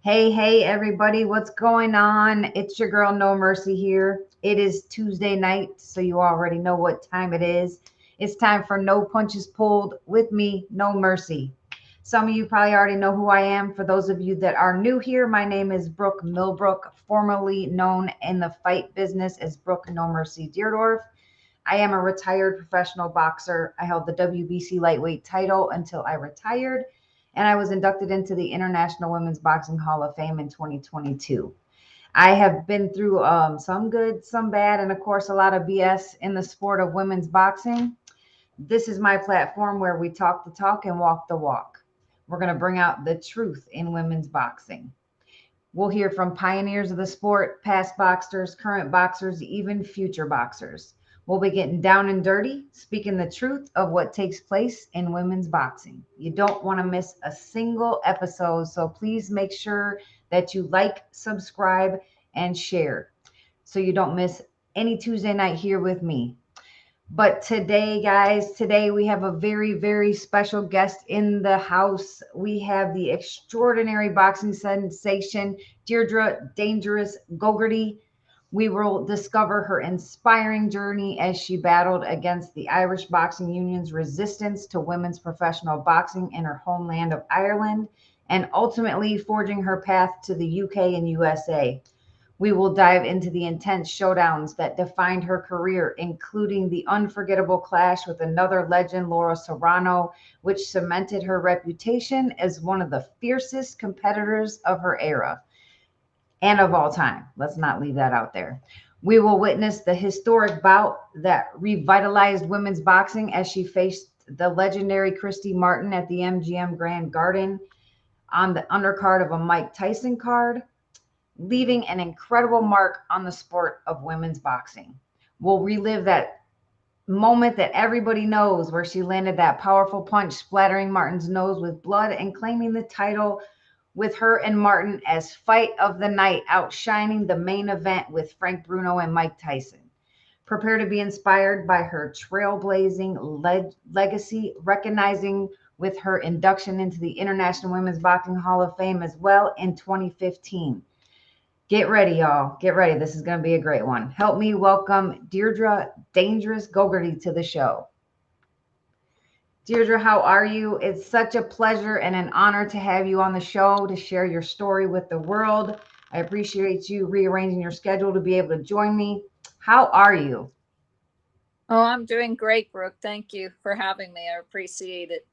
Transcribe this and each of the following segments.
Hey, everybody, what's going on? It's your girl, No Mercy here. It is Tuesday night, so you already know what time it is. It's time for No Punches Pulled with me, No Mercy. Some of you probably already know who I am. For those of you that are new here, my name is Brooke Millbrook, formerly known in the fight business as Brooke No Mercy Dierdorff. I am a retired professional boxer. I held the WBC lightweight title until I retired, and I was inducted into the International Women's Boxing Hall of Fame in 2022. I have been through some good, some bad, and of course, a lot of BS in the sport of women's boxing. This is my platform where we talk the talk and walk the walk. We're going to bring out the truth in women's boxing. We'll hear from pioneers of the sport, past boxers, current boxers, even future boxers. We'll be getting down and dirty, speaking the truth of what takes place in women's boxing. You don't want to miss a single episode, so please make sure that you like, subscribe, and share so you don't miss any Tuesday night here with me. But today, guys, today we have a very, very special guest in the house. We have the extraordinary boxing sensation, Deirdre Dangerous Gogarty. We will discover her inspiring journey as she battled against the Irish Boxing Union's resistance to women's professional boxing in her homeland of Ireland and ultimately forging her path to the UK and USA. We will dive into the intense showdowns that defined her career, including the unforgettable clash with another legend, Laura Serrano, which cemented her reputation as one of the fiercest competitors of her era and of all time. Let's not leave that out there. We will witness the historic bout that revitalized women's boxing as she faced the legendary Christy Martin at the MGM Grand Garden on the undercard of a Mike Tyson card, leaving an incredible mark on the sport of women's boxing. We'll relive that moment that everybody knows where she landed that powerful punch, splattering Martin's nose with blood and claiming the title with her and Martin as fight of the night, outshining the main event with Frank Bruno and Mike Tyson. Prepare to be inspired by her trailblazing legacy, recognizing with her induction into the International Women's Boxing Hall of Fame as well in 2015. Get ready, y'all. Get ready. This is going to be a great one. Help me welcome Deirdre Dangerous Gogarty to the show. Deirdre, how are you? It's such a pleasure and an honor to have you on the show to share your story with the world. I appreciate you rearranging your schedule to be able to join me. How are you? Oh, I'm doing great, Brooke. Thank you for having me. I appreciate it.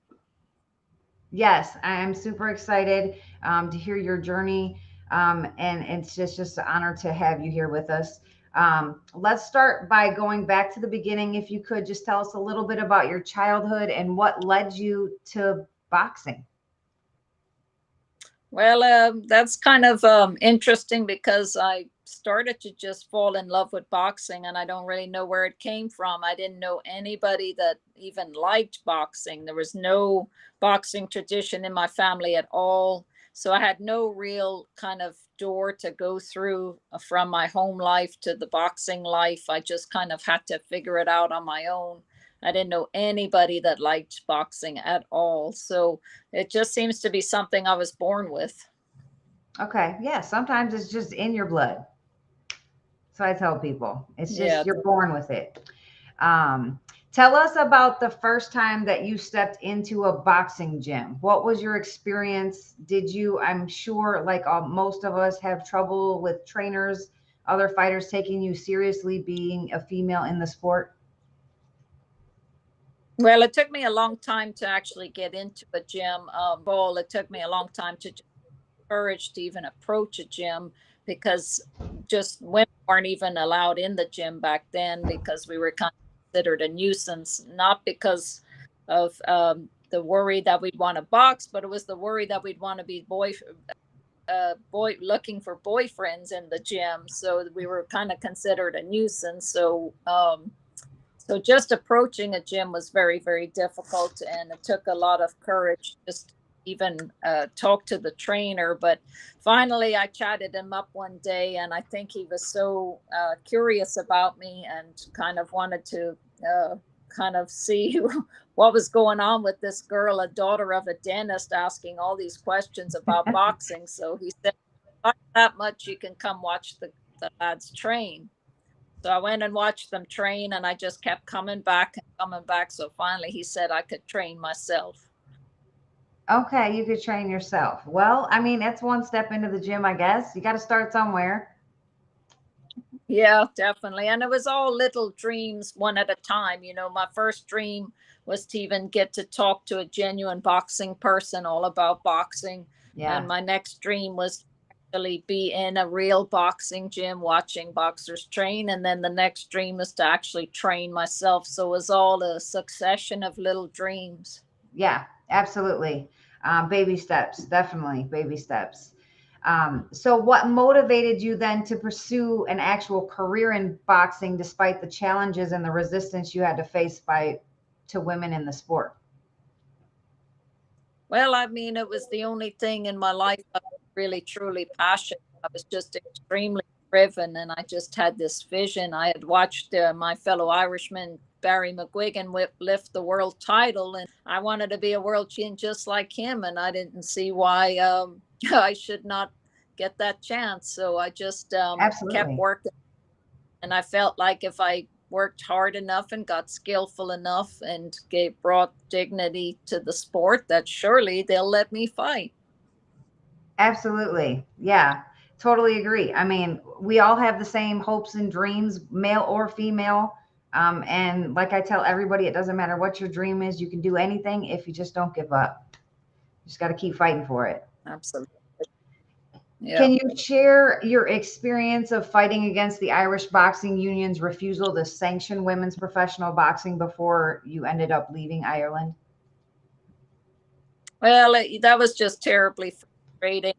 Yes, I am super excited to hear your journey. And it's just an honor to have you here with us. Let's start by going back to the beginning. If you could just tell us a little bit about your childhood and what led you to boxing. Well, that's kind of interesting because I started to just fall in love with boxing, and I don't really know where it came from. I didn't know anybody that even liked boxing. There was no boxing tradition in my family at all. So I had no real kind of door to go through from my home life to the boxing life. I just kind of had to figure it out on my own. I didn't know anybody that liked boxing at all. So it just seems to be something I was born with. Okay, yeah, sometimes it's just in your blood. So I tell people it's just Yeah. you're born with it. Um, Tell us about the first time that you stepped into a boxing gym. What was your experience? Did you, I'm sure, like most of us, have trouble with trainers, other fighters taking you seriously being a female in the sport? Well, it took me a long time to actually get into a gym. Ball. It took me a long time to just courage to even approach a gym because just women weren't even allowed in the gym back then because we were kind of considered a nuisance, not because of the worry that we'd want to box, but it was the worry that we'd want to be boy looking for boyfriends in the gym. So we were kind of considered a nuisance. So just approaching a gym was very, very difficult, and it took a lot of courage just to even talk to the trainer. But finally, I chatted him up one day, and I think he was so curious about me and kind of wanted to kind of see what was going on with this girl, a daughter of a dentist, asking all these questions about boxing. So he said, "Not that much, you can come watch the lads train." So I went and watched them train, and I just kept coming back and coming back. So finally he said I could train myself. Okay, you could train yourself. Well, I mean, that's one step into the gym, I guess. You got to start somewhere. Yeah, definitely. And it was all little dreams, one at a time. You know, my first dream was to even get to talk to a genuine boxing person all about boxing. Yeah. And my next dream was to actually be in a real boxing gym watching boxers train. And then the next dream was to actually train myself. So it was all a succession of little dreams. Yeah, absolutely. Baby steps, definitely baby steps. So, what motivated you then to pursue an actual career in boxing despite the challenges and the resistance you had to face to women in the sport? Well, I mean, it was the only thing in my life I was really, truly passionate. I was just extremely driven, and I just had this vision. I had watched my fellow Irishman, Barry McGuigan, lift the world title, and I wanted to be a world champion just like him, and I didn't see why I should not get that chance. So I just kept Absolutely. working, and I felt like if I worked hard enough and got skillful enough and brought dignity to the sport, that surely they'll let me fight. Absolutely. Yeah, totally agree. I mean, we all have the same hopes and dreams, male or female. And like I tell everybody, it doesn't matter what your dream is, you can do anything if you just don't give up. You just got to keep fighting for it. Absolutely. Yeah. Can you share your experience of fighting against the Irish Boxing Union's refusal to sanction women's professional boxing before you ended up leaving Ireland? Well, that was just terribly frustrating.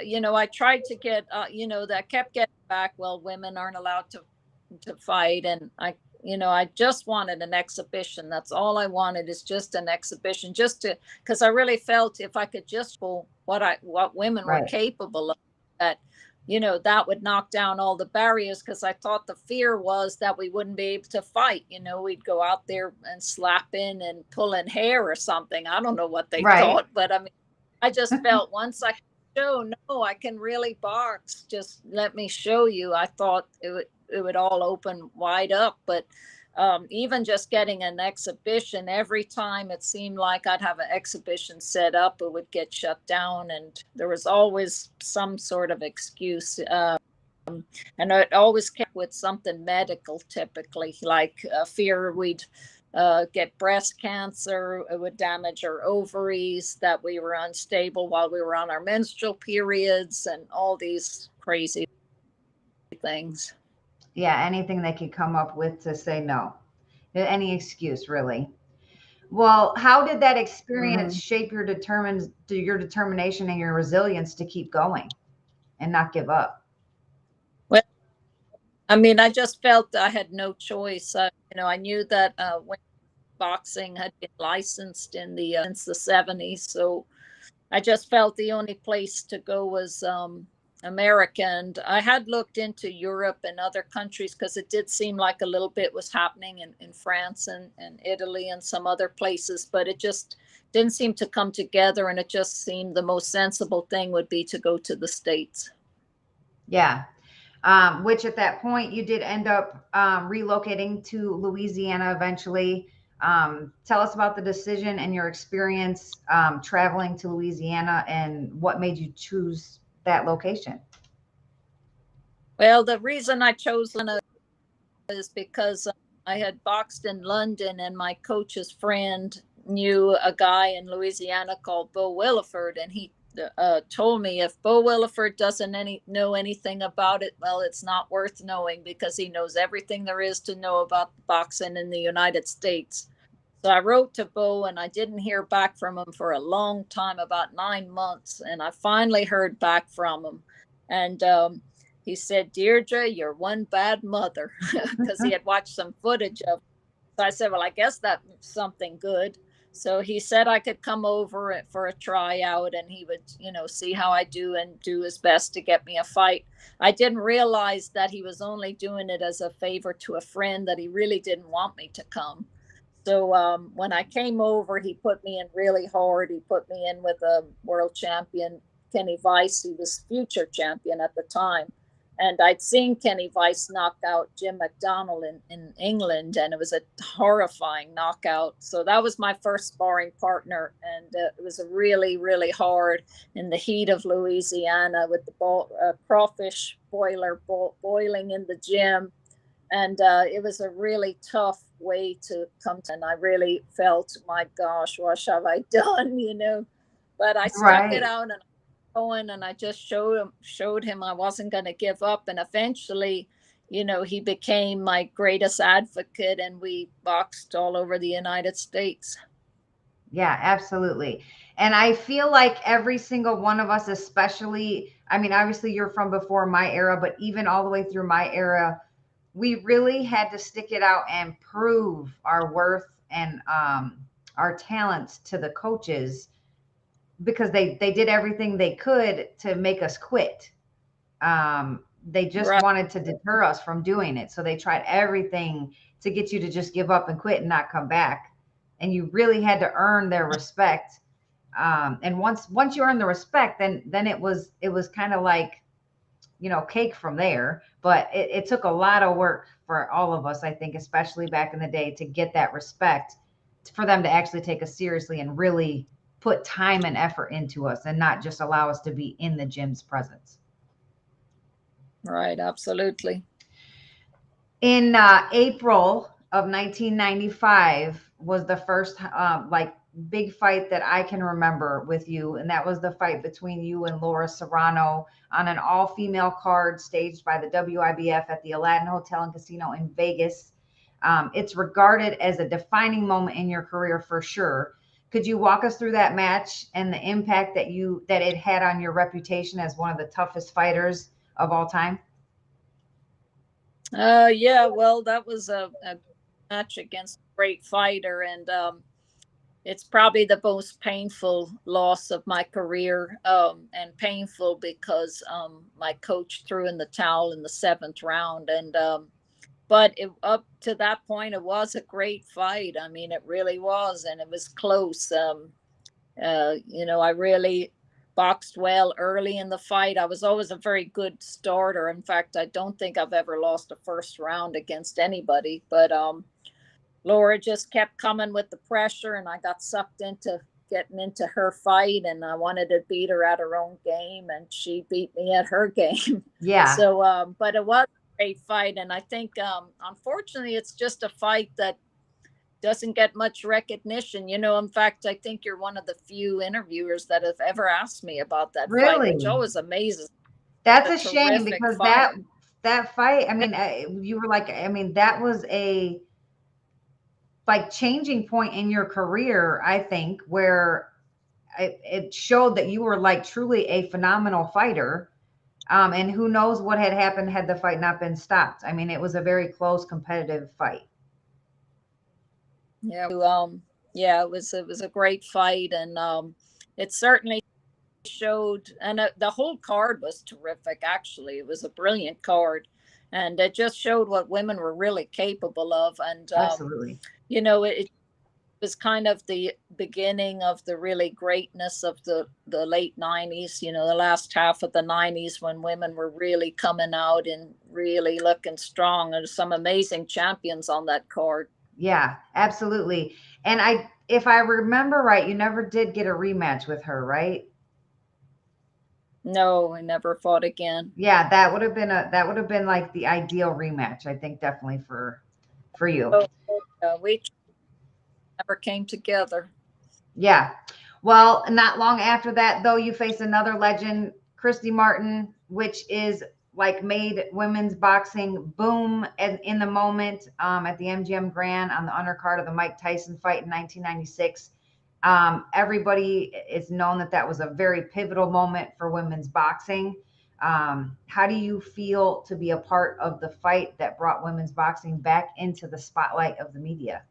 You know, I tried to get, you know, that kept getting back. Well, women aren't allowed to fight, and I just wanted an exhibition. That's all I wanted, is just an exhibition, just to, because I really felt if I could just show what women were Right. capable of, that that would knock down all the barriers. Because I thought the fear was that we wouldn't be able to fight. We'd go out there and slap in and pull in hair or something. I don't know what they Right. thought, but I mean, I just felt once I show, no, I can really box. Just let me show you. I thought it would all open wide up. But even just getting an exhibition, every time it seemed like I'd have an exhibition set up, it would get shut down, and there was always some sort of excuse. And it always kept with something medical, typically, like fear we'd get breast cancer, it would damage our ovaries, that we were unstable while we were on our menstrual periods, and all these crazy things. Yeah, anything they could come up with to say no. Any excuse, really. Well, how did that experience Mm-hmm. shape your determination and your resilience to keep going and not give up? Well, I mean, I just felt I had no choice. I knew that when boxing had been licensed in the since the 70s, so I just felt the only place to go was America. And I had looked into Europe and other countries, because it did seem like a little bit was happening in France and Italy and some other places, but it just didn't seem to come together. And it just seemed the most sensible thing would be to go to the States. Yeah. Which at that point you did end up relocating to Louisiana eventually. Tell us about the decision and your experience traveling to Louisiana and what made you choose that location. Well, the reason I chose London is because I had boxed in London, and my coach's friend knew a guy in Louisiana called Bo Williford, and he told me, if Bo Williford doesn't know anything about it, well, it's not worth knowing, because he knows everything there is to know about boxing in the United States. So I wrote to Bo, and I didn't hear back from him for a long time, about 9 months. And I finally heard back from him. And he said, "Deirdre, you're one bad mother," because he had watched some footage of it. So I said, well, I guess that's something good. So he said I could come over for a tryout, and he would, see how I do and do his best to get me a fight. I didn't realize that he was only doing it as a favor to a friend, that he really didn't want me to come. So when I came over, he put me in really hard. He put me in with a world champion, Kenny Weiss. He was future champion at the time. And I'd seen Kenny Weiss knock out Jim McDonnell in England, and it was a horrifying knockout. So that was my first sparring partner. And it was a really, really hard in the heat of Louisiana with the crawfish boiler boiling in the gym. And it was a really tough way to come to. And I really felt, my gosh, what have I done, But I stuck it out, and going, and I just showed him I wasn't going to give up. And eventually, he became my greatest advocate, and we boxed all over the United States. Yeah, absolutely. And I feel like every single one of us, especially, I mean, obviously you're from before my era, but even all the way through my era, we really had to stick it out and prove our worth and our talents to the coaches, because they did everything they could to make us quit. They just wanted to deter us from doing it. So they tried everything to get you to just give up and quit and not come back. And you really had to earn their respect. And once you earn the respect, then it was kind of like, cake from there. But it took a lot of work for all of us, I think, especially back in the day, to get that respect, for them to actually take us seriously and really put time and effort into us, and not just allow us to be in the gym's presence. Right, absolutely. In April of 1995 was the first big fight that I can remember with you, and that was the fight between you and Laura Serrano on an all-female card staged by the WIBF at the Aladdin Hotel and Casino in Vegas. It's regarded as a defining moment in your career for sure. Could you walk us through that match and the impact that it had on your reputation as one of the toughest fighters of all time? Yeah, well, that was a match against a great fighter, and it's probably the most painful loss of my career, and painful because my coach threw in the towel in the 7th round. And but up to that point, it was a great fight. I mean, it really was, and it was close. I really boxed well early in the fight. I was always a very good starter. In fact, I don't think I've ever lost a first round against anybody. But Laura just kept coming with the pressure, and I got sucked into getting into her fight, and I wanted to beat her at her own game, and she beat me at her game. Yeah. So, but it was a great fight, and I think, unfortunately, it's just a fight that doesn't get much recognition. In fact, I think you're one of the few interviewers that have ever asked me about that fight, which always amazes. That's a shame, because fight. that fight, I mean, you were like, I mean, that was a changing point in your career, I think, where it showed that you were truly a phenomenal fighter. And who knows what had happened had the fight not been stopped. I mean, it was a very close, competitive fight. Yeah, it was a great fight, and it certainly showed, and the whole card was terrific. Actually, it was a brilliant card, and it just showed what women were really capable of. And absolutely, it was kind of the beginning of the really greatness of the late 90s, the last half of the 90s, when women were really coming out and really looking strong, and some amazing champions on that card. Yeah, absolutely. And if I remember right, you never did get a rematch with her, right? No, I never fought again. Yeah, that would have been like the ideal rematch, I think, definitely for you. We never came together. Yeah. Well, not long after that, though, you faced another legend, Christy Martin, which is made women's boxing boom in the moment, at the MGM Grand on the undercard of the Mike Tyson fight in 1996. Everybody is known that was a very pivotal moment for women's boxing. How do you feel to be a part of the fight that brought women's boxing back into the spotlight of the media?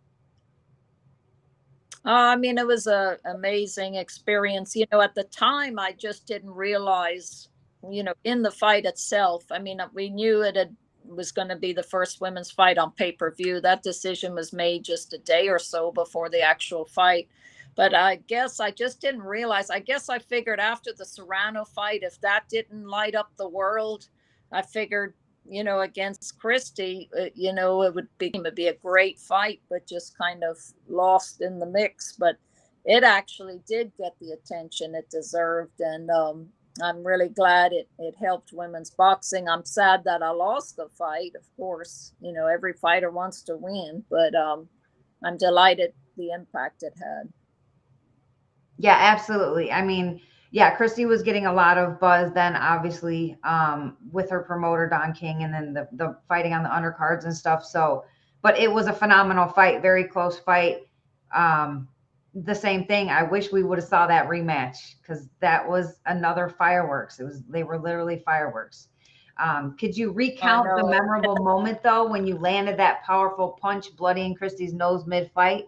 I mean, it was a amazing experience. You know, at the time, I just didn't realize, you know, in the fight itself. I mean, we knew was going to be the first women's fight on pay-per-view. That decision was made just a day or so before the actual fight. But I guess I just didn't realize. I guess I figured after the Serrano fight, if that didn't light up the world, I figured, you know, against Christy, you know, it'd be a great fight, but just kind of lost in the mix. But it actually did get the attention it deserved, and I'm really glad it helped women's boxing. I'm sad that I lost the fight. Of course, you know, every fighter wants to win, but I'm delighted the impact it had. Yeah, absolutely. I mean, yeah, Christy was getting a lot of buzz then, obviously, with her promoter Don King, and then the fighting on the undercards and stuff. So, but it was a phenomenal fight, very close fight. The same thing. I wish we would have saw that rematch because that was another fireworks. They were literally fireworks. Could you I recount the know. memorable moment though when you landed that powerful punch, bloodying Christy's nose mid fight?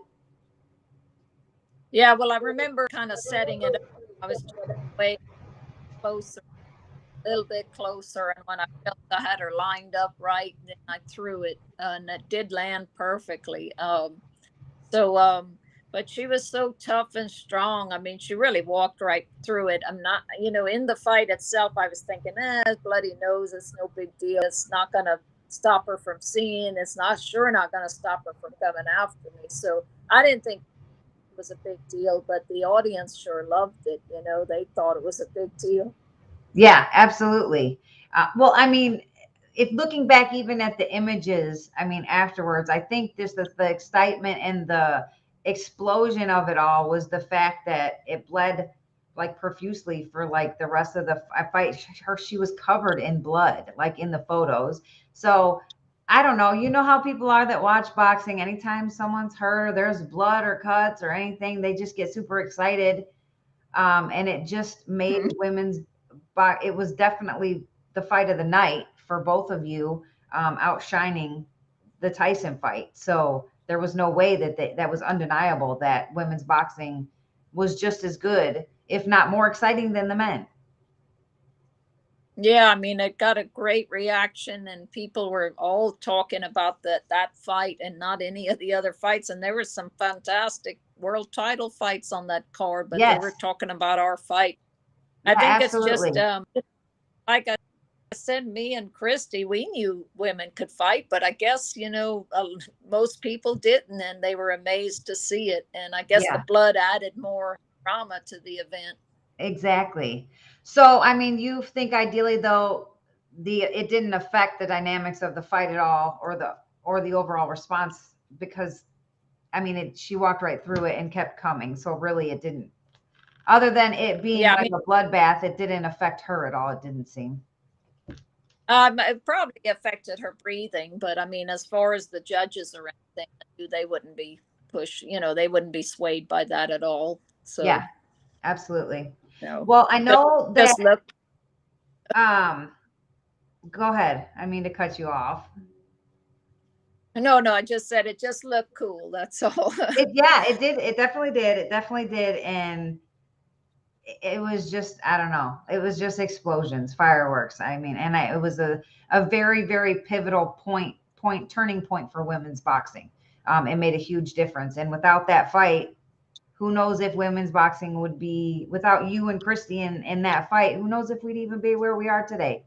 Yeah, well, I remember kind of setting it up. I was way closer, a little bit closer, and when I felt I had her lined up right, then I threw it, and it did land perfectly. So, but she was so tough and strong. I mean, she really walked right through it. I'm not, you know, in the fight itself, I was thinking, bloody nose, it's no big deal. It's not going to stop her from seeing. It's not going to stop her from coming after me. So I didn't think it was a big deal, but the audience sure loved it. You know, they thought it was a big deal. Yeah, absolutely. Well, I mean, if looking back even at the images, I mean, afterwards, I think just the excitement and the explosion of it all was the fact that it bled like profusely for like the rest of the fight. She was covered in blood, like in the photos. So I don't know. You know how people are that watch boxing. Anytime someone's hurt or there's blood or cuts or anything, they just get super excited. And it just made Mhm. women's it was definitely the fight of the night for both of you, outshining the Tyson fight. So there was no way that was undeniable that women's boxing was just as good, if not more exciting than the men. Yeah, I mean, it got a great reaction, and people were all talking about that fight and not any of the other fights. And there were some fantastic world title fights on that card, but they were Yes. talking about our fight. I Yeah, think it's just absolutely. like I said, me and Christy, we knew women could fight, but I guess, you know, most people didn't, and they were amazed to see it. And I guess the Yeah, blood added more drama to the event. exactly. So, I mean, you think ideally though, it didn't affect the dynamics of the fight at all, or the overall response, because I mean, she walked right through it and kept coming. So really, it didn't. Other than it being Yeah, I like mean, a bloodbath, it didn't affect her at all. It didn't seem. it probably affected her breathing, but I mean, as far as the judges or anything, they wouldn't be you know, they wouldn't be swayed by that at all. Yeah, So, absolutely. you know, Well, I just, know that. just look. Um, Go ahead. I mean to cut you off. No, no, I just said it just looked cool. That's all. Yeah, it did. It definitely did. It definitely did. And it was just, I don't know. It was just explosions, fireworks. I mean, and it was a very, very pivotal turning point for women's boxing. It made a huge difference. And without that fight, who knows if women's boxing would be, without you and Christy in that fight, who knows if we'd even be where we are today.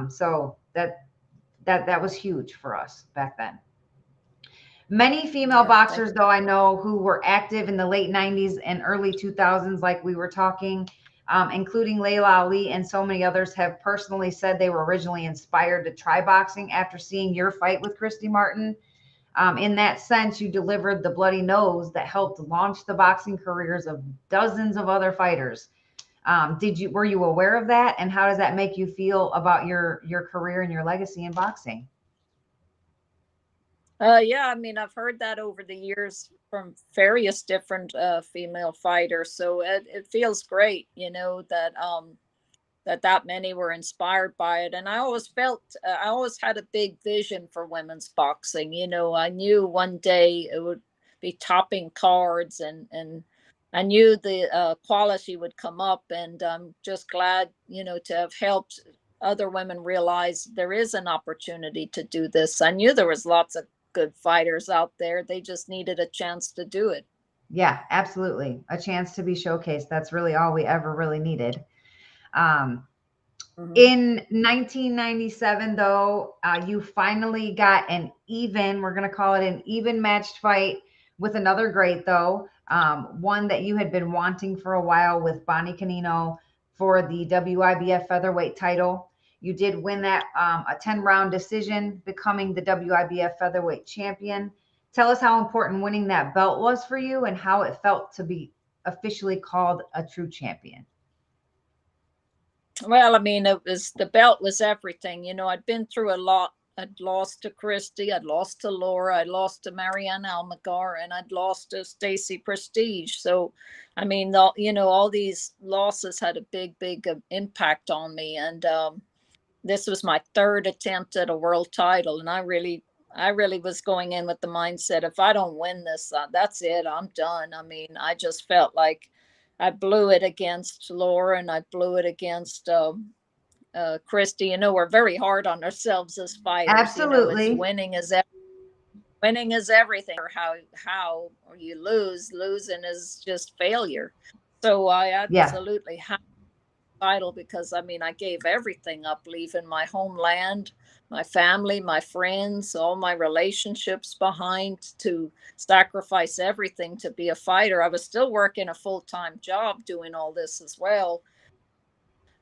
So that was huge for us back then. Many female Yeah, thank boxers, though, I know who were active in the late 90s and early 2000s, like we were talking, including Layla Ali and so many others, have personally said they were originally inspired to try boxing after seeing your fight with Christy Martin. In that sense, you delivered the bloody nose that helped launch the boxing careers of dozens of other fighters. Were you aware of that, and how does that make you feel about your career and your legacy in boxing? Yeah, I mean, I've heard that over the years from various different female fighters. So it feels great, you know, that many were inspired by it. And I always felt, I always had a big vision for women's boxing. You know, I knew one day be topping cards, and I knew the quality would come up, and I'm just glad, to have helped other women realize there is an opportunity to do this. I knew there was lots of good fighters out there. They just needed a chance to do it. Yeah, absolutely. A chance to be showcased. That's really all we ever really needed. Um, In 1997, though, you finally got we're going to call it an even matched fight with another great, though, one that you had been wanting for a while with Bonnie Canino for the WIBF featherweight title. You did win that a 10-round decision, becoming the WIBF featherweight champion. Tell us how important winning that belt was for you and how it felt to be officially called a true champion. Well, I mean, the belt was everything. I'd been through a lot. I'd lost to Christy, I'd lost to Laura, I'd lost to Marianne Almagar, and I'd lost to Stacy Prestige. So, I mean, all these losses had a big impact on me. And this was my third attempt at a world title, and I really was going in with the mindset, if I don't win this, that's it, I'm done. I mean, I just felt like I blew it against Laura, and I blew it against Christy. We're very hard on ourselves as fighters. Absolutely. It's winning is everything. Or how you losing is just failure. So I absolutely have the title, because I mean, I gave everything up, leaving my homeland, my family, my friends, all my relationships behind, to sacrifice everything to be a fighter. I was still working a full-time job doing all this as well.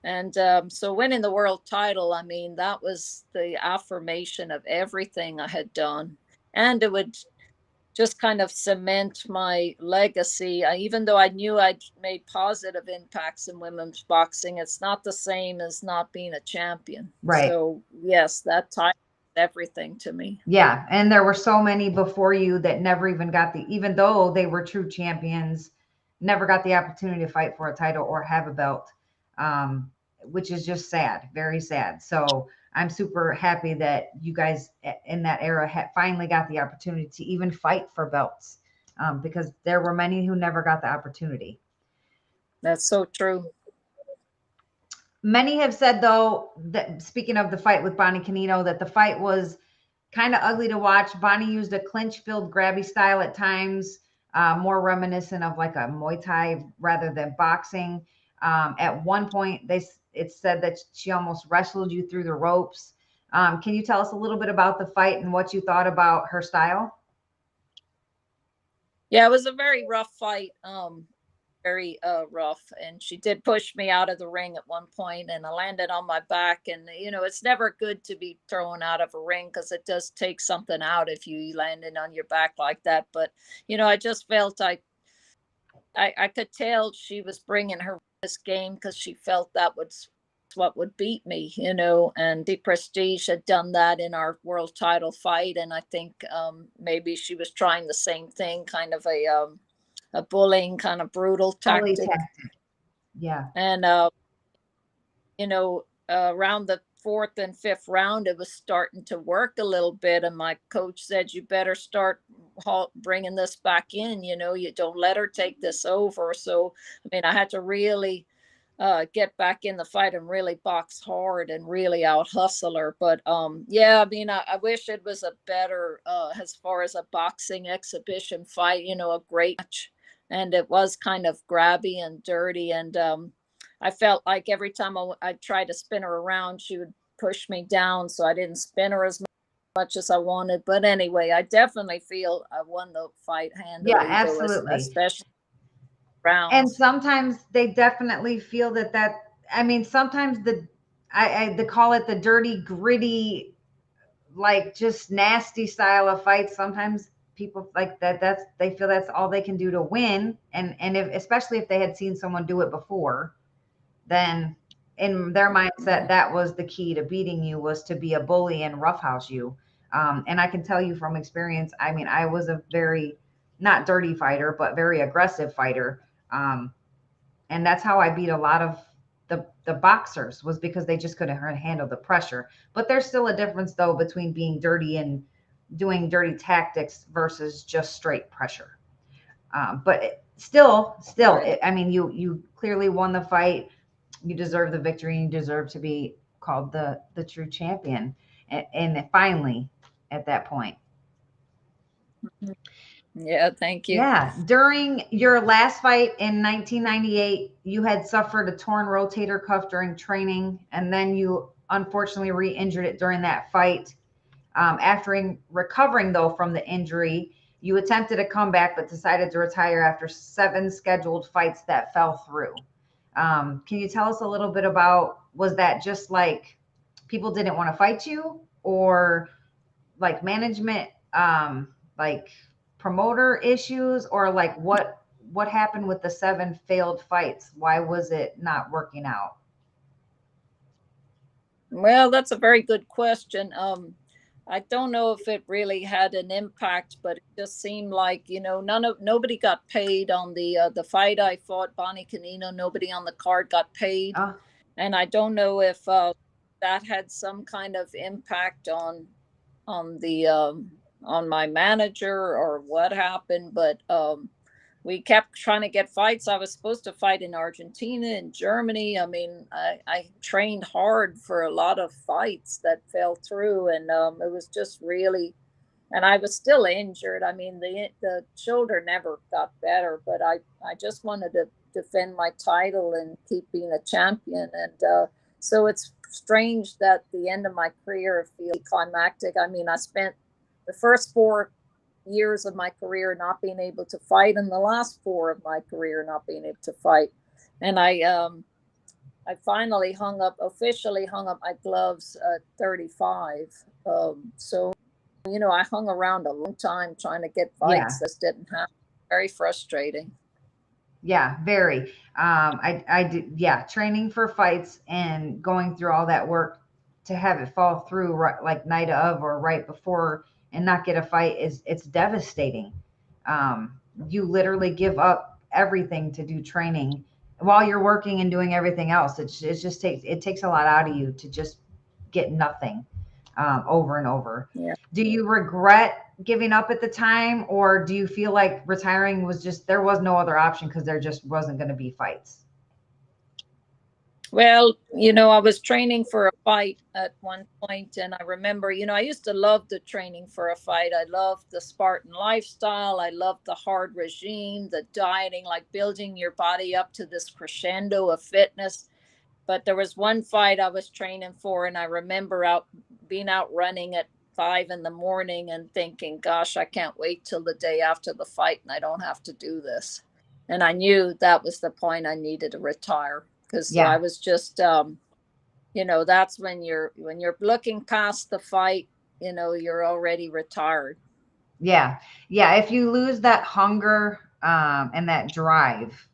And so winning the world title, I mean, that was the affirmation of everything I had done. And it would just kind of cement my legacy. Even though I knew I'd made positive impacts in women's boxing, it's not the same as not being a champion. Right. So, yes, that title is everything to me. Yeah. And there were so many before you that never even even though they were true champions, never got the opportunity to fight for a title or have a belt, which is just sad, very sad. So I'm super happy that you guys in that era finally got the opportunity to even fight for belts, because there were many who never got the opportunity. That's so true. Many have said, though, that speaking of the fight with Bonnie Canino, that the fight was kind of ugly to watch. Bonnie used a clinch-filled grabby style at times, more reminiscent of like a Muay Thai rather than boxing. At one point, it said that she almost wrestled you through the ropes. Can you tell us a little bit about the fight and what you thought about her style? Yeah, it was a very rough fight. Very rough, and she did push me out of the ring at one point, and I landed on my back. And it's never good to be thrown out of a ring, because it does take something out if you landed on your back like that. But I just felt I could tell she was bringing her this game, because she felt that was what would beat me, and the Prestige had done that in our world title fight, and I think maybe she was trying the same thing, kind of a bullying, kind of brutal tactic. Yeah. And around the fourth and fifth round, it was starting to work a little bit, and my coach said, you better start bringing this back in. You don't let her take this over. So I mean, I had to really get back in the fight and really box hard and really out hustle her. But yeah, I mean, I wish it was a better as far as a boxing exhibition fight, a great match. And it was kind of grabby and dirty. And I felt like every time I tried to spin her around, she would push me down. So I didn't spin her as much as I wanted. But anyway, I definitely feel I won the fight handily. Yeah, absolutely. Especially rounds. And sometimes they definitely feel that, I mean, sometimes they call it the dirty, gritty, like just nasty style of fights. Sometimes people like they feel that's all they can do to win. And especially if they had seen someone do it before, then in their mindset, that was the key to beating you, was to be a bully and roughhouse you. And I can tell you from experience, I mean, I was a very, not dirty fighter, but very aggressive fighter. And that's how I beat a lot of the boxers, was because they just couldn't handle the pressure. But there's still a difference, though, between being dirty and doing dirty tactics versus just straight pressure. But still, Right. I mean, you clearly won the fight. You deserve the victory. You deserve to be called the true champion. And finally, at that point. Yeah, thank you. Yeah. During your last fight in 1998, you had suffered a torn rotator cuff during training, and then you unfortunately re injured it during that fight. After recovering, though, from the injury, you attempted a comeback but decided to retire after 7 scheduled fights that fell through. Can you tell us a little bit about, was that just like people didn't want to fight you, or like management, like promoter issues, or like what happened with the 7 failed fights? Why was it not working out? Well, that's a very good question. I don't know if it really had an impact, but it just seemed like, nobody got paid on the fight I fought, Bonnie Canino. Nobody on the card got paid, Uh, and I don't know if that had some kind of impact on the on my manager or what happened, but we kept trying to get fights. I was supposed to fight in Argentina and Germany. I mean, I trained hard for a lot of fights that fell through, and it was just really, and I was still injured. I mean, the shoulder never got better, but I just wanted to defend my title and keep being a champion. And so it's strange that the end of my career feels climactic. I mean, I spent the first 4 years of my career not being able to fight, and the last 4 of my career not being able to fight. And I finally officially hung up my gloves at 35. So I hung around a long time trying to get yeah. fights that didn't happen. Very frustrating. Yeah, very. I did, yeah, training for fights and going through all that work to have it fall through right, like night of or right before, and not get a fight, it's devastating. You literally give up everything to do training while you're working and doing everything else. It takes a lot out of you to just get nothing, over and over. Yeah. Do you regret giving up at the time, or do you feel like retiring was just, there was no other option because there just wasn't going to be fights? Well, I was training for a fight at one point, and I remember, I used to love the training for a fight. I loved the Spartan lifestyle. I loved the hard regime, the dieting, like building your body up to this crescendo of fitness. But there was one fight I was training for, and I remember being out running at 5 in the morning and thinking, gosh, I can't wait till the day after the fight and I don't have to do this. And I knew that was the point I needed to retire, because I Yeah. was just that's when you're looking past the fight, you're already retired. Yeah. Yeah. If you lose that hunger, and that drive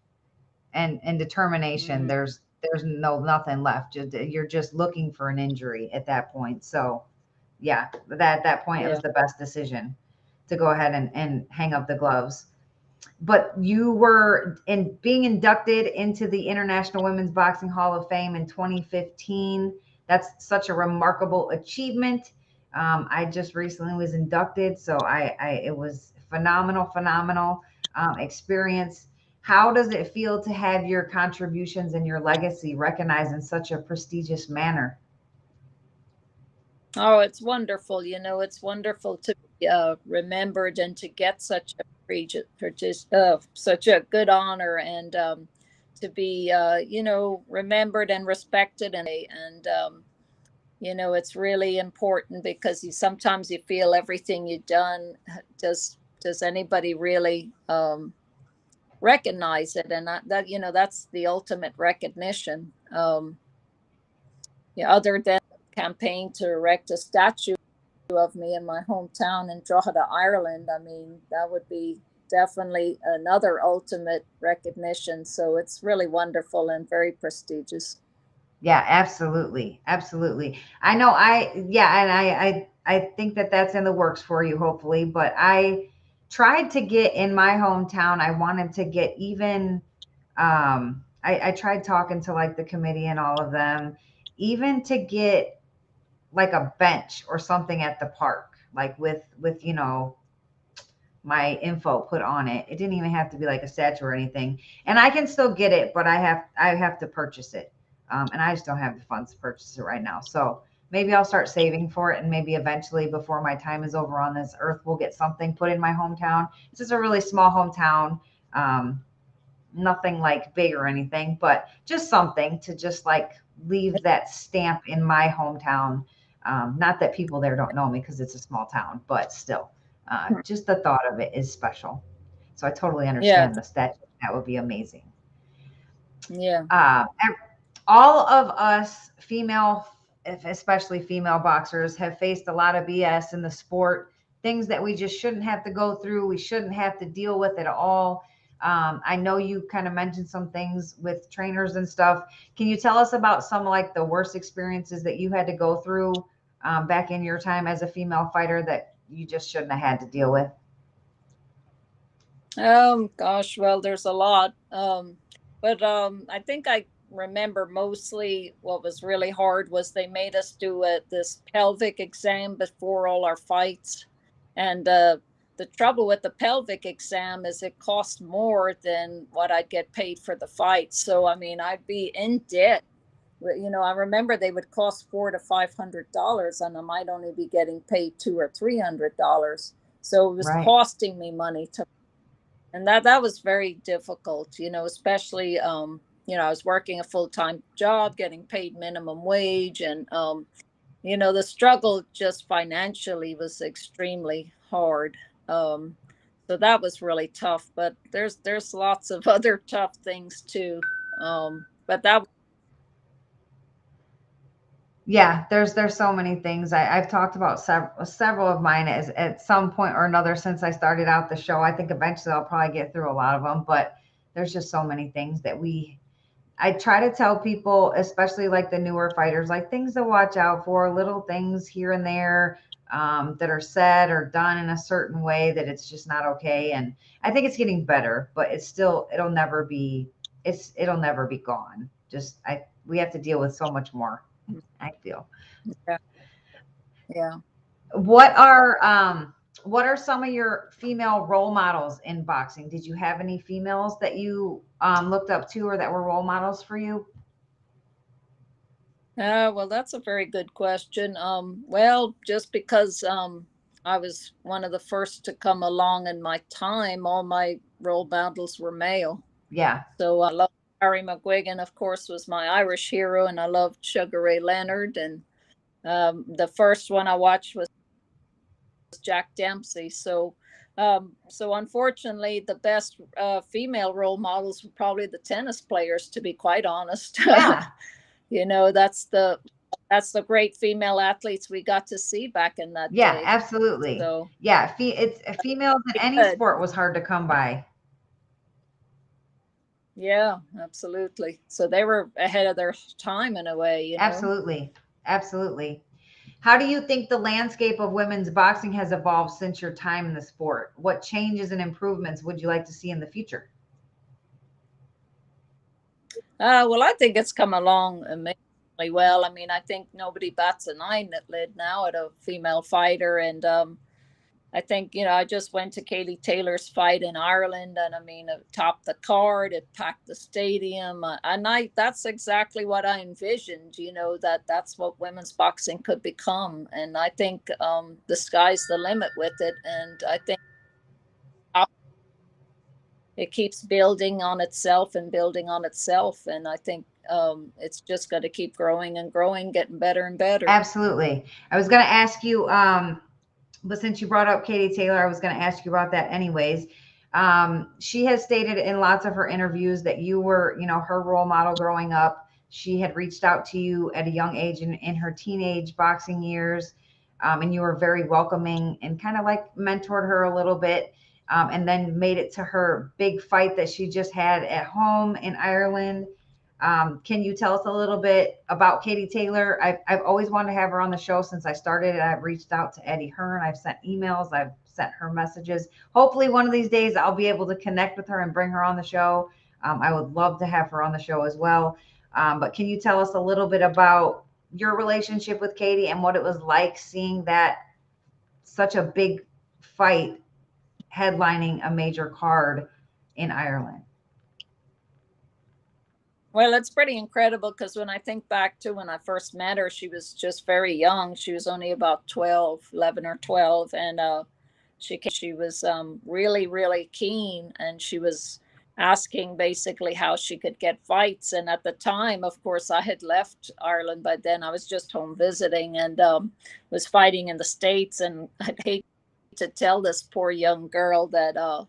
and determination, Mhm. there's nothing left. You're just looking for an injury at that point. So yeah, that point, it Yeah. was the best decision to go ahead and hang up the gloves. But you were in being inducted into the International Women's Boxing Hall of Fame in 2015. That's such a remarkable achievement. I just recently was inducted, so it was phenomenal experience. How does it feel to have your contributions and your legacy recognized in such a prestigious manner? Oh, it's wonderful. It's wonderful to be remembered and to get such a good honor, and to be, remembered and respected. And it's really important, because sometimes you feel everything you've done. Does anybody really recognize it? And that's the ultimate recognition. Yeah, other than campaign to erect a statue of me in my hometown in Drogheda, Ireland. I mean, that would be definitely another ultimate recognition. So it's really wonderful and very prestigious. Yeah, absolutely. I know. Yeah, and I think that that's in the works for you, hopefully. But I tried to get in my hometown. I wanted to get even. I tried talking to like the committee and all of them, even to get like a bench or something at the park. like with my info put on it. It didn't even have to be like a statue or anything. And I can still get it, but I have to purchase it. And I just don't have the funds to purchase it right now. So maybe I'll start saving for it, and maybe eventually before my time is over on this earth, we'll get something put in my hometown. This is a really small hometown. Nothing like big or anything, but just something to just like leave that stamp in my hometown. Not that people there don't know me because it's a small town, but still, just the thought of it is special. So I totally Yeah. understand the statue. That would be amazing. Yeah. All of us female, especially female boxers, have faced a lot of BS in the sport, things that we just shouldn't have to go through. We shouldn't have to deal with at all. I know you kind of mentioned some things with trainers and stuff. Can you tell us about some like the worst experiences that you had to go through back in your time as a female fighter that you just shouldn't have had to deal with? Gosh, well, there's a lot. But I think I remember mostly what was really hard was they made us do this pelvic exam before all our fights. And the trouble with the pelvic exam is it cost more than what I'd get paid for the fight. So, I mean, I'd be in debt. I remember they would cost $400 to $500, and I might only be getting paid $200 or $300. So it was Right. costing me money to, and that was very difficult, especially, I was working a full-time job, getting paid minimum wage. And, the struggle just financially was extremely hard. So that was really tough, but there's lots of other tough things too. But that. Yeah, there's so many things. I've talked about several of mine as at some point or another since I started out the show. I think eventually I'll probably get through a lot of them, but there's just so many things that I try to tell people, especially like the newer fighters, like things to watch out for, little things here and there that are said or done in a certain way that it's just not okay. And I think it's getting better, but it'll never be gone. We have to deal with so much more, I feel. Yeah. Yeah. What are some of your female role models in boxing? Did you have any females that you looked up to or that were role models for you? Well, that's a very good question. Well, just because I was one of the first to come along in my time, all my role models were male. Yeah. So I love Harry McGuigan, of course, was my Irish hero, and I loved Sugar Ray Leonard. And the first one I watched was Jack Dempsey. So unfortunately, the best female role models were probably the tennis players, to be quite honest. Yeah. That's the great female athletes we got to see back in that Yeah, day. absolutely. So Yeah, it's females in any sport was hard to come by. yeah, absolutely. So they were ahead of their time in a way. Absolutely. Absolutely. How do you think the landscape of women's boxing has evolved since your time in the sport? What changes and improvements would you like to see in the future? Well, I think it's come along amazingly well. I mean, I think nobody bats an eyelid now at a female fighter. And I think, I just went to Katie Taylor's fight in Ireland, and I mean, it topped the card, it packed the stadium. And that's exactly what I envisioned, that's what women's boxing could become. And I think the sky's the limit with it. And I think it keeps building on itself and building on itself. And I think it's just going to keep growing and growing, getting better and better. Absolutely. I was going to ask you, but since you brought up Katie Taylor, I was going to ask you about that anyways. She has stated in lots of her interviews that you were, her role model growing up. She had reached out to you at a young age in her teenage boxing years, and you were very welcoming and kind of like mentored her a little bit, and then made it to her big fight that she just had at home in Ireland. Can you tell us a little bit about Katie Taylor? I've always wanted to have her on the show since I started. I've reached out to Eddie Hearn. I've sent emails. I've sent her messages. Hopefully one of these days I'll be able to connect with her and bring her on the show. I would love to have her on the show as well. But can you tell us a little bit about your relationship with Katie and what it was like seeing that such a big fight headlining a major card in Ireland. Well, it's pretty incredible because when I think back to when I first met her, she was just very young. She was only about 12, 11 or 12. And she was really, really keen. And she was asking basically how she could get fights. And at the time, of course, I had left Ireland by then. I was just home visiting and was fighting in the States. And I'd hate to tell this poor young girl that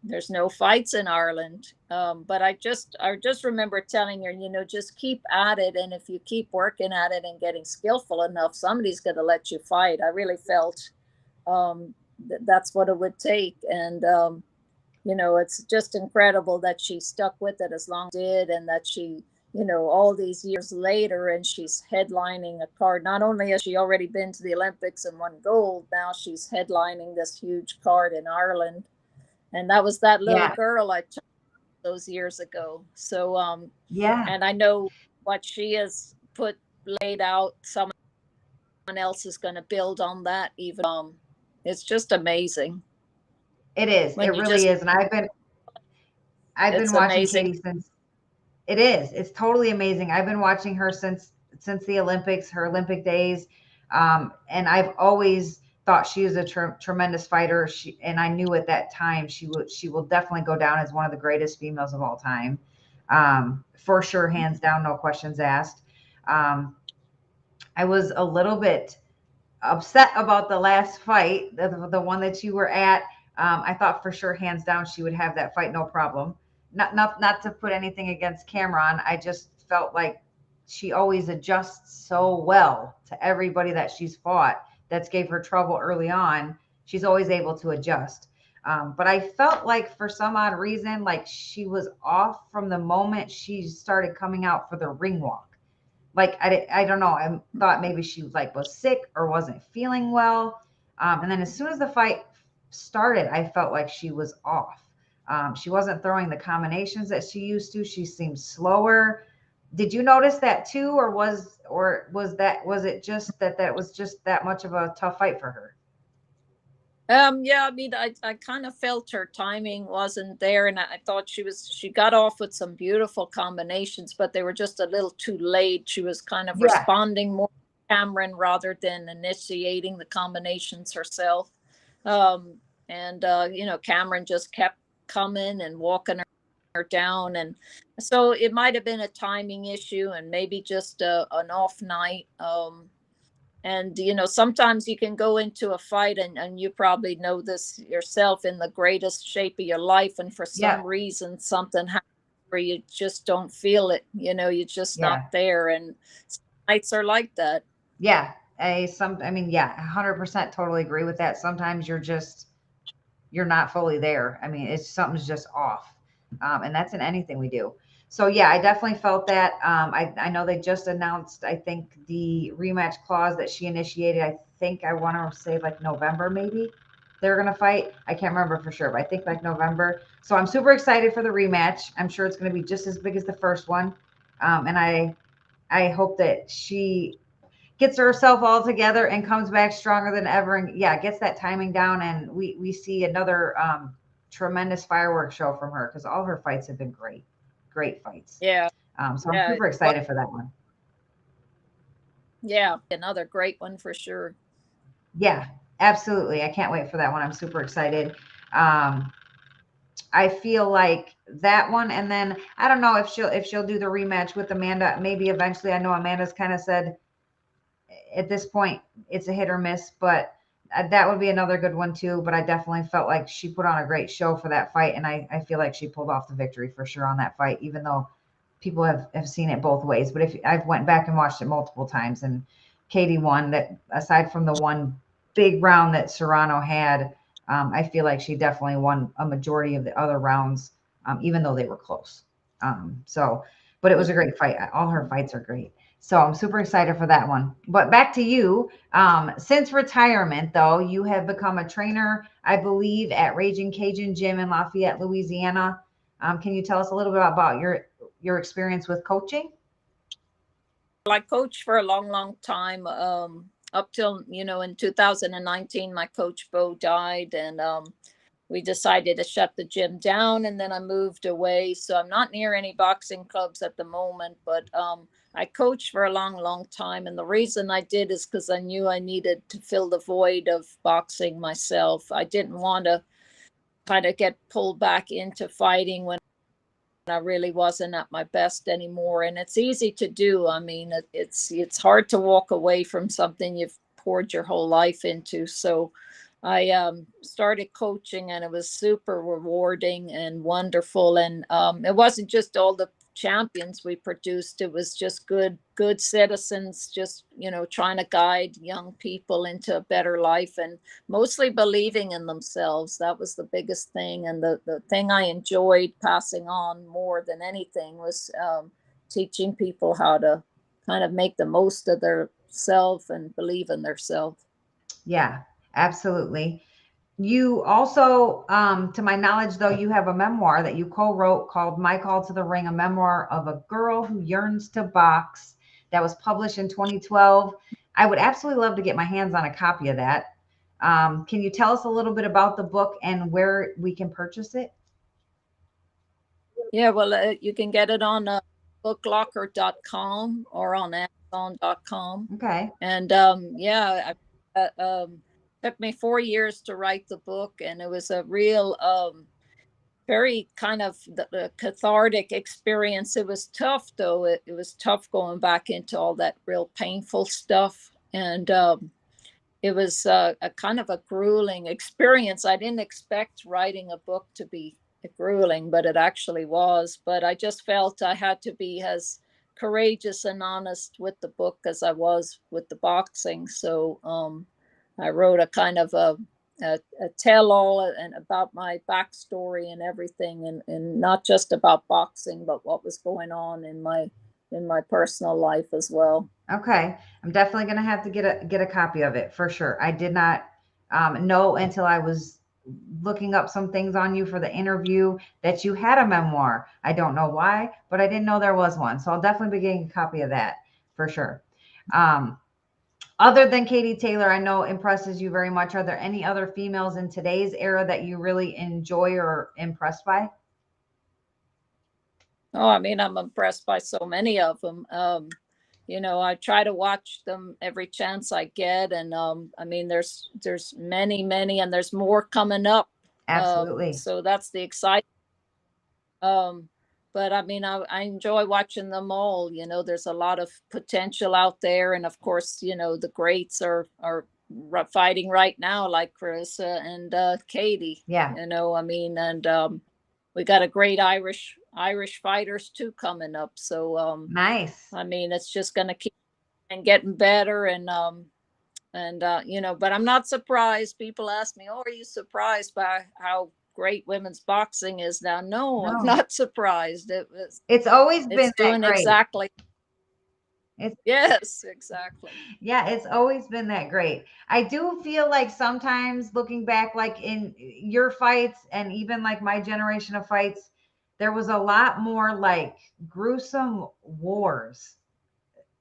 there's no fights in Ireland. But I just remember telling her, just keep at it. And if you keep working at it and getting skillful enough, somebody's going to let you fight. I really felt that's what it would take. And, it's just incredible that she stuck with it as long as she did, and that she, all these years later, and she's headlining a card. Not only has she already been to the Olympics and won gold, now she's headlining this huge card in Ireland. And that was that little girl I took those years ago. So, and I know what she has laid out, someone else is going to build on that even. It's just amazing. It is. It really is. And I've been watching amazing. Katie since. It is. It's totally amazing. I've been watching her since the Olympics, her Olympic days. And I've always thought she is a tremendous fighter. And I knew at that time she will definitely go down as one of the greatest females of all time. For sure, hands down, no questions asked. I was a little bit upset about the last fight, the one that you were at. I thought for sure, hands down, she would have that fight, no problem. Not to put anything against Cameron. I just felt like she always adjusts so well to everybody that she's fought. That's gave her trouble early on. She's always able to adjust. But I felt like for some odd reason, like she was off from the moment she started coming out for the ring walk. Like, I don't know. I thought maybe she was sick or wasn't feeling well. And then as soon as the fight started, I felt like she was off. She wasn't throwing the combinations that she used to. She seemed slower. Did you notice that too, or was it just that was just that much of a tough fight for her? Yeah, I mean, I kind of felt her timing wasn't there, and I thought she got off with some beautiful combinations, but they were just a little too late. She was kind of responding more to Cameron rather than initiating the combinations herself. And Cameron just kept coming and walking her down, and so it might have been a timing issue and maybe just an off night. And sometimes you can go into a fight and you probably know this yourself, in the greatest shape of your life, and for some reason something happens where you just don't feel it. You're just not there, and nights are like that. 100% totally agree with that. Sometimes you're not fully there. I mean, something's just off. And that's in anything we do. So I definitely felt that. I know they just announced, I think, the rematch clause that she initiated. I think I want to say November, maybe they're going to fight. I can't remember for sure, but I think November. So I'm super excited for the rematch. I'm sure it's going to be just as big as the first one. And I hope that she gets herself all together and comes back stronger than ever, and gets that timing down, and we see another tremendous fireworks show from her, because all her fights have been great fights. So I'm super excited for that one. Another great one for sure. Absolutely. I can't wait for that one. I'm super excited. I feel like that one, and then I don't know if she'll do the rematch with Amanda, maybe eventually. I know Amanda's kind of said at this point it's a hit or miss, but that would be another good one too. But I definitely felt like she put on a great show for that fight, and I feel like she pulled off the victory for sure on that fight, even though people have seen it both ways. But if I've went back and watched it multiple times, and Katie won, that aside from the one big round that Serrano had, I feel like she definitely won a majority of the other rounds, even though they were close. But it was a great fight. All her fights are great. So I'm super excited for that one. But back to you. Since retirement, though, you have become a trainer, I believe, at Raging Cajun Gym in Lafayette, Louisiana. Can you tell us a little bit about your experience with coaching? I coached for a long, long time. up till, in 2019, my coach Bo died, and we decided to shut the gym down, and then I moved away. So I'm not near any boxing clubs at the moment, but I coached for a long, long time. And the reason I did is because I knew I needed to fill the void of boxing myself. I didn't want to kind of get pulled back into fighting when I really wasn't at my best anymore. And it's easy to do. I mean, it's hard to walk away from something you've poured your whole life into. So I started coaching, and it was super rewarding and wonderful. And it wasn't just all the champions we produced. It was just good citizens, just, trying to guide young people into a better life, and mostly believing in themselves. That was the biggest thing. And the thing I enjoyed passing on more than anything was teaching people how to kind of make the most of their self and believe in their self. Yeah, absolutely. You also, to my knowledge, though, you have a memoir that you co-wrote called My Call to the Ring, a memoir of a girl who yearns to box, that was published in 2012. I would absolutely love to get my hands on a copy of that. Can you tell us a little bit about the book and where we can purchase it? Yeah, well, you can get it on booklocker.com or on amazon.com. Okay. And yeah, took me 4 years to write the book, and it was a real, very kind of the cathartic experience. It was tough, though. It was tough going back into all that real painful stuff. And it was a kind of a grueling experience. I didn't expect writing a book to be grueling, but it actually was. But I just felt I had to be as courageous and honest with the book as I was with the boxing. So I wrote a kind of a tell-all and about my backstory and everything, and not just about boxing, but what was going on in my personal life as well. Okay. I'm definitely going to have to get a copy of it for sure. I did not know until I was looking up some things on you for the interview that you had a memoir. I don't know why, but I didn't know there was one. So I'll definitely be getting a copy of that for sure. Um, Other than Katie Taylor, I know impresses you very much. Are there any other females in today's era that you really enjoy or impressed by? Oh, I mean, I'm impressed by so many of them. I try to watch them every chance I get, and I mean, there's many, many, and there's more coming up. Absolutely. So that's the exciting. Um, but I mean, I enjoy watching them all. There's a lot of potential out there, and of course, the greats are fighting right now, like Carissa and Katie. Yeah. I mean, and we got a great Irish fighters too coming up. So Nice. I mean, it's just going to keep and getting better, and but I'm not surprised. People ask me, "Oh, are you surprised by how great women's boxing is now?" No, I'm No. not surprised. It's always been It's that doing great. exactly. It's Yes, exactly. Yeah, it's always been that great. I do feel like sometimes looking back, like in your fights and even like my generation of fights, there was a lot more like gruesome wars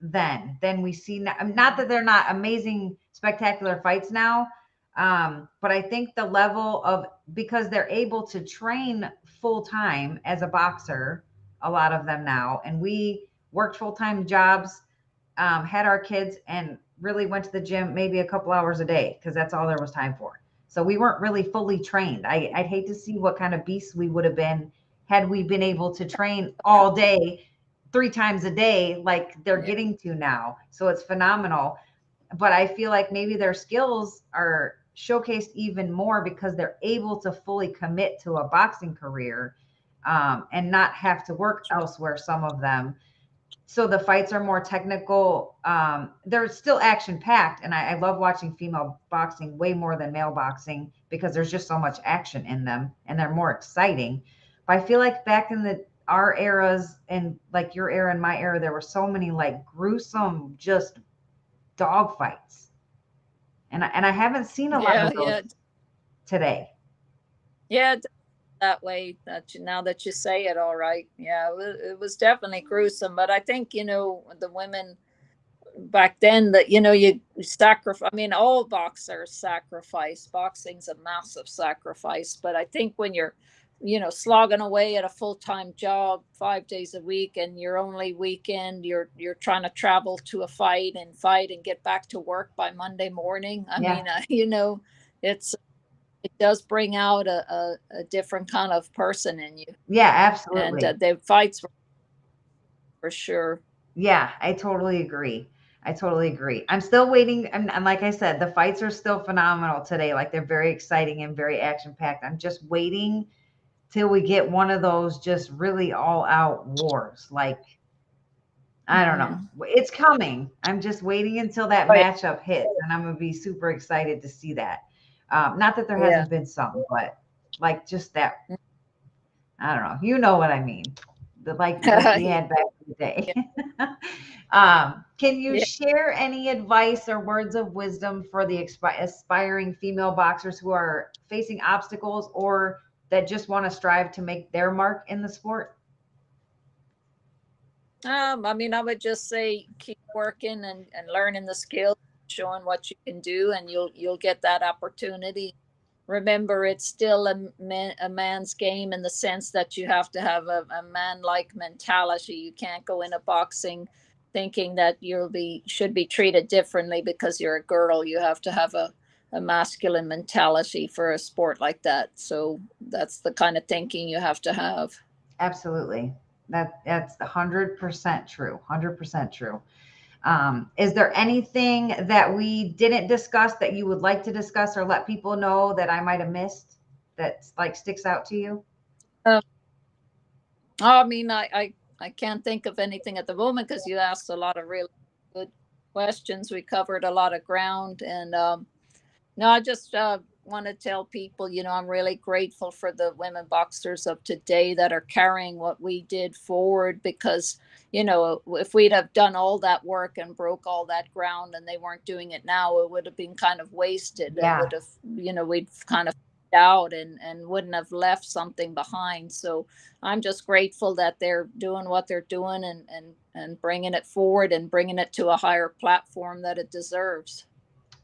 then than we see now. Not that they're not amazing, spectacular fights now, but I think the level of, because they're able to train full time as a boxer, a lot of them now, and we worked full time jobs, had our kids, and really went to the gym maybe a couple hours a day because that's all there was time for. So we weren't really fully trained. I'd hate to see what kind of beasts we would have been had we been able to train all day, 3 times a day, like they're Yeah. getting to now. So it's phenomenal. But I feel like maybe their skills are showcased even more because they're able to fully commit to a boxing career, and not have to work elsewhere, some of them. So the fights are more technical. They're still action packed, and I love watching female boxing way more than male boxing because there's just so much action in them, and they're more exciting. But I feel like back in the our eras, and like your era and my era, there were so many like gruesome, just dog fights, and I haven't seen a lot Yeah, of yeah, those today. yeah. That way, now that you say it, all right. Yeah, it was definitely gruesome, but I think the women back then that, you sacrifice. I mean, all boxers sacrifice. Boxing's a massive sacrifice. But I think when you're, slogging away at a full-time job 5 days a week, and your only weekend, you're trying to travel to a fight and get back to work by Monday morning. I Yeah. mean, it does bring out a different kind of person in you. Yeah, And absolutely. the fights were for sure. Yeah, I totally agree. I totally agree. I'm still waiting. And like I said, the fights are still phenomenal today. Like they're very exciting and very action packed. I'm just waiting till we get one of those just really all out wars. Like, I don't know. It's coming. I'm just waiting until that Right. matchup hits, and I'm gonna be super excited to see that. Not that there Yeah. hasn't been some, but like just that. I don't know. You know what I mean? Like we had back in the day. Can you Yeah. share any advice or words of wisdom for the aspiring female boxers who are facing obstacles or that just want to strive to make their mark in the sport? I mean, I would just say keep working and learning the skills, showing what you can do, and you'll get that opportunity. Remember, it's still a man's game in the sense that you have to have a man-like mentality. You can't go into boxing thinking that should be treated differently because you're a girl. You have to have a masculine mentality for a sport like that. So that's the kind of thinking you have to have. Absolutely. That's 100% true. 100% true. Is there anything that we didn't discuss that you would like to discuss or let people know that I might have missed that like sticks out to you? Uh, I mean, I can't think of anything at the moment because you asked a lot of really good questions. We covered a lot of ground, and no, I just want to tell people, I'm really grateful for the women boxers of today that are carrying what we did forward because, if we'd have done all that work and broke all that ground and they weren't doing it now, it would have been kind of wasted. It Yeah, would have, we'd kind of out and wouldn't have left something behind. So I'm just grateful that they're doing what they're doing and bringing it forward and bringing it to a higher platform that it deserves.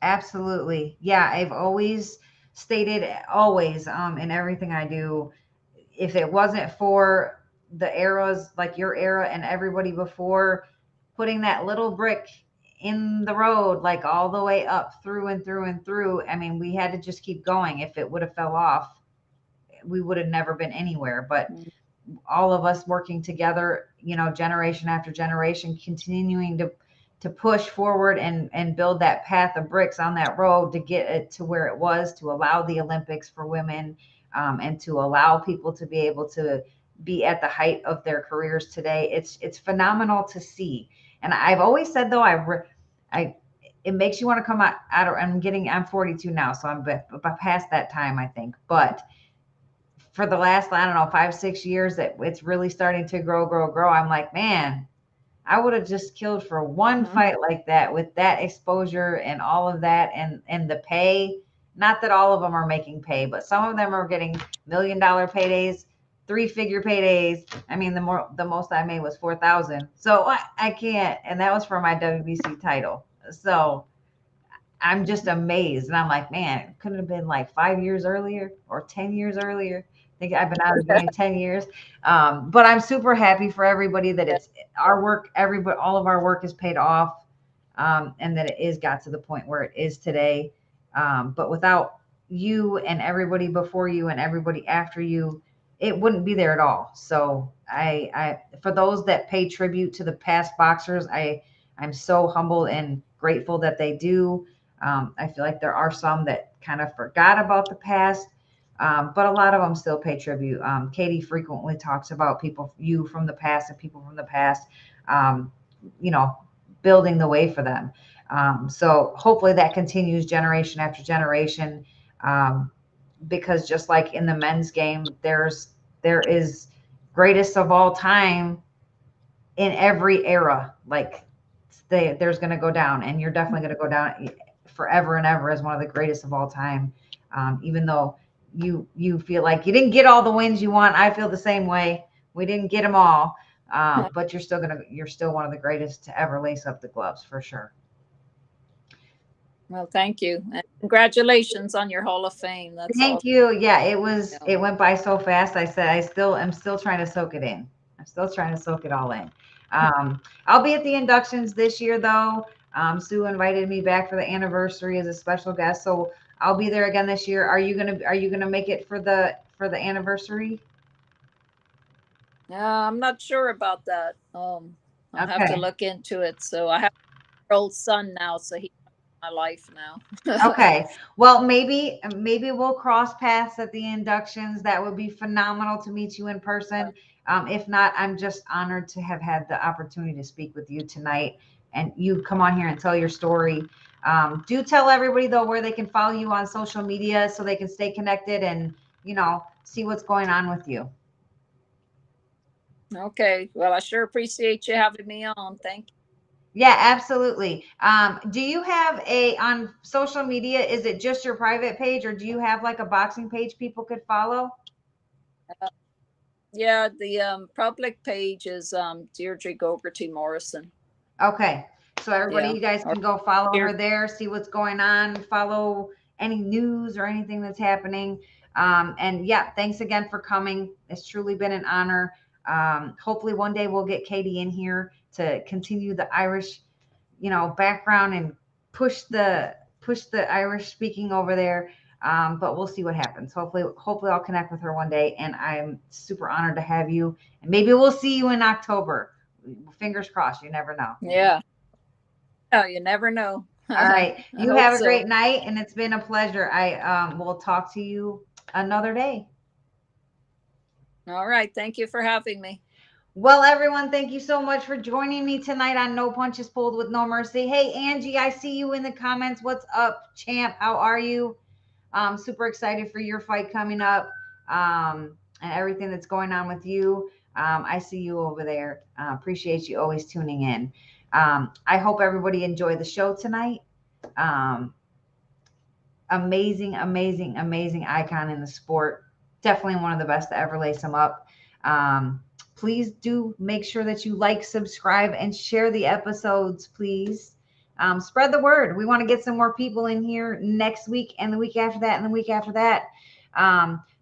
absolutely. Yeah, I've always stated always in everything I do, if it wasn't for the eras like your era and everybody before putting that little brick in the road, like all the way up through and through and through, I mean, we had to just keep going. If it would have fell off, we would have never been anywhere. But all of us working together, generation after generation, continuing to push forward and build that path of bricks on that road to get it to where it was, to allow the Olympics for women, and to allow people to be able to be at the height of their careers today. It's phenomenal to see. And I've always said though, I it makes you want to come out of, I'm 42 now, so I'm past that time, I think. But for the last, I don't know, 5, 6 years that it's really starting to grow. I'm like, man, I would have just killed for one fight like that with that exposure and all of that and the pay. Not that all of them are making pay, but some of them are getting $1 million paydays, 3-figure paydays. I mean, the most I made was 4,000. So I can't, and that was for my WBC title. So I'm just amazed, and I'm like, man, it couldn't have been like 5 years earlier or 10 years earlier. I think I've been out of the game 10 years. But I'm super happy for everybody that it's our work, everybody, all of our work is paid off, and that it is got to the point where it is today. But without you and everybody before you and everybody after you, it wouldn't be there at all. So for those that pay tribute to the past boxers, I'm so humbled and grateful that they do. I feel like there are some that kind of forgot about the past, but a lot of them still pay tribute. Katie frequently talks about you from the past and people from the past, um, you know, building the way for them. So hopefully that continues generation after generation, um, because just like in the men's game, there is greatest of all time in every era. Like there's going to go down, and you're definitely going to go down forever and ever as one of the greatest of all time. Even though you feel like you didn't get all the wins you want, I feel the same way. We didn't get them all, But you're still one of the greatest to ever lace up the gloves for sure. Well, thank you. And congratulations on your Hall of Fame. That's Thank awesome. you. Yeah, it went by so fast. I said I'm still trying to soak it in. I'm still trying to soak it all in. I'll be at the inductions this year though. Sue invited me back for the anniversary as a special guest, so I'll be there again this year. Are you gonna make it for the anniversary? I'm not sure about that. I'll have to Okay. look into it. So I have an old son now, so he's my life now. Okay. Well, maybe we'll cross paths at the inductions. That would be phenomenal to meet you in person. If not, I'm just honored to have had the opportunity to speak with you tonight and you come on here and tell your story. Do tell everybody though where they can follow you on social media so they can stay connected and see what's going on with you. Okay. Well, I sure appreciate you having me on. Thank you. Yeah, absolutely. Do you have on social media, is it just your private page or do you have like a boxing page people could follow? Yeah, the public page is Deirdre Gogarty Morrison. Okay. So everybody, Yeah. you guys can go follow her there, see what's going on, follow any news or anything that's happening. And yeah, thanks again for coming. It's truly been an honor. Hopefully one day we'll get Katie in here to continue the Irish, background and push the Irish speaking over there. But we'll see what happens. Hopefully I'll connect with her one day. And I'm super honored to have you. And maybe we'll see you in October. Fingers crossed. You never know. Yeah. Oh, you never know. All right. I You hope have a so. great night, and it's been a pleasure. I will talk to you another day. All right. Thank you for having me. Well, everyone, thank you so much for joining me tonight on No Punches Pulled with No Mercy. Hey, Angie, I see you in the comments. What's up, champ? How are you? Super excited for your fight coming up and everything that's going on with you. I see you over there. Appreciate you always tuning in. I hope everybody enjoyed the show tonight. Amazing, amazing, amazing icon in the sport. Definitely one of the best to ever lace them up. Please do make sure that you like, subscribe, and share the episodes, please. Spread the word. We want to get some more people in here next week and the week after that and the week after that.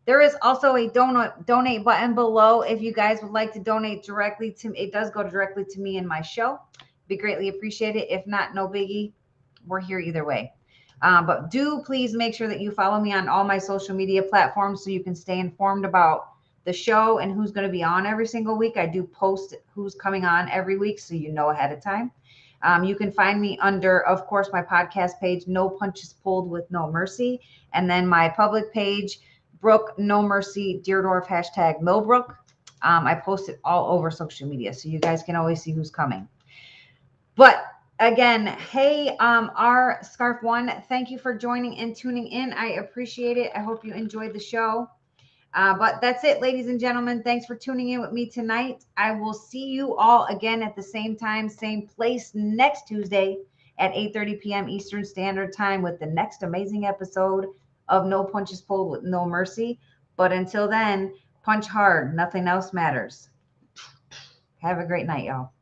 There is also a donate button below if you guys would like to donate directly to me. It does go directly to me and my show. Be greatly appreciated. If not, no biggie. We're here either way. But do please make sure that you follow me on all my social media platforms so you can stay informed about the show and who's going to be on every single week. I do post who's coming on every week so you know ahead of time. You can find me under, of course, my podcast page, No Punches Pulled with No Mercy, and then my public page, Brooke No Mercy Dierdorff #Millbrook. I post it all over social media so you guys can always see who's coming. But again, hey, our Scarf One, thank you for joining and tuning in. I appreciate it. I hope you enjoyed the show. But that's it, ladies and gentlemen. Thanks for tuning in with me tonight. I will see you all again at the same time, same place next Tuesday at 8:30 p.m. Eastern Standard Time with the next amazing episode of No Punches Pulled with No Mercy. But until then, punch hard. Nothing else matters. Have a great night, y'all.